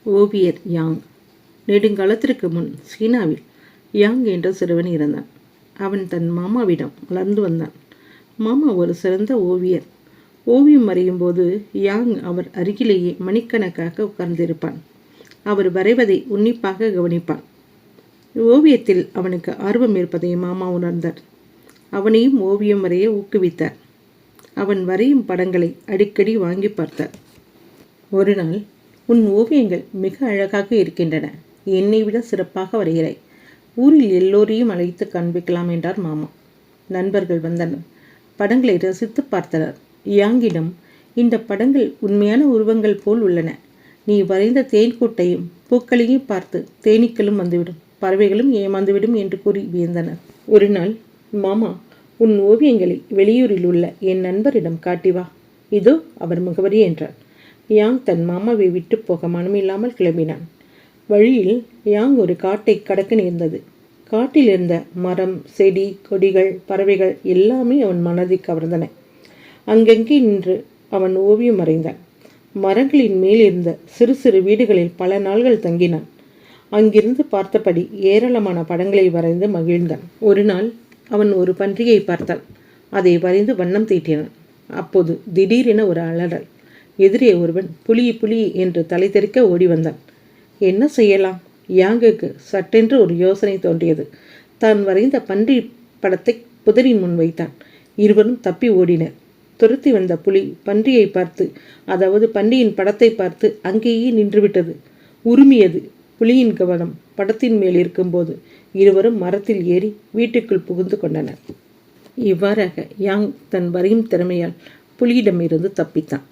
ஓவியர் யாங். நெடுங்காலத்திற்கு முன் சீனாவில் யாங் என்ற சிறுவன் இருந்தான். அவன் தன் மாமாவிடம் வளர்ந்து வந்தான். மாமா ஒரு சிறந்த ஓவியர். ஓவியம் வரையும் போது யாங் அவர் அருகிலேயே மணிக்கணக்காக உட்கார்ந்திருப்பான். அவர் வரைவதை உன்னிப்பாக கவனிப்பான். ஓவியத்தில் அவனுக்கு ஆர்வம் இருப்பதை மாமா உணர்ந்தார். அவனையும் ஓவியம் வரைய ஊக்குவித்தார். அவன் வரையும் படங்களை அடிக்கடி வாங்கி பார்த்தார். ஒரு நாள், உன் ஓவியங்கள் மிக அழகாக இருக்கின்றன. என்னை விட சிறப்பாக வரைகிறாய். ஊரில் எல்லோரையும் அழைத்து காண்பிக்கலாம் என்றார் மாமா. நண்பர்கள் வந்தனர். படங்களை ரசித்து பார்த்தனர். யாங்கிடம், இந்த படங்கள் உண்மையான உருவங்கள் போல் உள்ளன. நீ வரைந்த தேன்கூட்டையும் பூக்களையும் பார்த்து தேனீக்களும் வந்துவிடும், பறவைகளும் ஏமாந்துவிடும் என்று கூறி வியந்தனர். ஒரு நாள், மாமா, உன் ஓவியங்களை வெளியூரில் உள்ள என் நண்பரிடம் காட்டி வா. இதோ அவர் முகவரி என்றார். யாங் தன் மாமாவை விட்டு போக மனமில்லாமல் கிளம்பினான். வழியில் யாங் ஒரு காட்டை கடக்க நேர்ந்தது. காட்டில் இருந்த மரம், செடி, கொடிகள், பறவைகள் எல்லாமே அவன் மனதை கவர்ந்தன. அங்கங்கே நின்று அவன் ஓவியம் வரைந்தான். மரங்களின் மேல் இருந்த சிறு சிறு வீடுகளில் பல நாள்கள் தங்கினான். அங்கிருந்து பார்த்தபடி ஏராளமான படங்களை வரைந்து மகிழ்ந்தான். ஒரு நாள் அவன் ஒரு பன்றியை பார்த்தான். அதை வரைந்து வண்ணம் தீட்டினான். அப்போது திடீரென ஒரு அலறல். எதிரே ஒருவன் புலி புலி என்று தலை தெறிக்க ஓடி வந்தான். என்ன செய்யலாம்? யாங்குக்கு சட்டென்று ஒரு யோசனை தோன்றியது. தான் வரைந்த பன்றி படத்தை புதரின் முன் வைத்தான். இருவரும் தப்பி ஓடினர். துரத்தி வந்த புலி பன்றியை பார்த்து, அதாவது பன்றியின் படத்தை பார்த்து அங்கேயே நின்றுவிட்டது. உருமியது. புலியின் கவனம் படத்தின் மேல் இருக்கும்போது இருவரும் மரத்தில் ஏறி வீட்டுக்குள் புகுந்து கொண்டனர். இவ்வாறாக யாங் தன் வரையும் திறமையால் புலியிடமிருந்து தப்பித்தான்.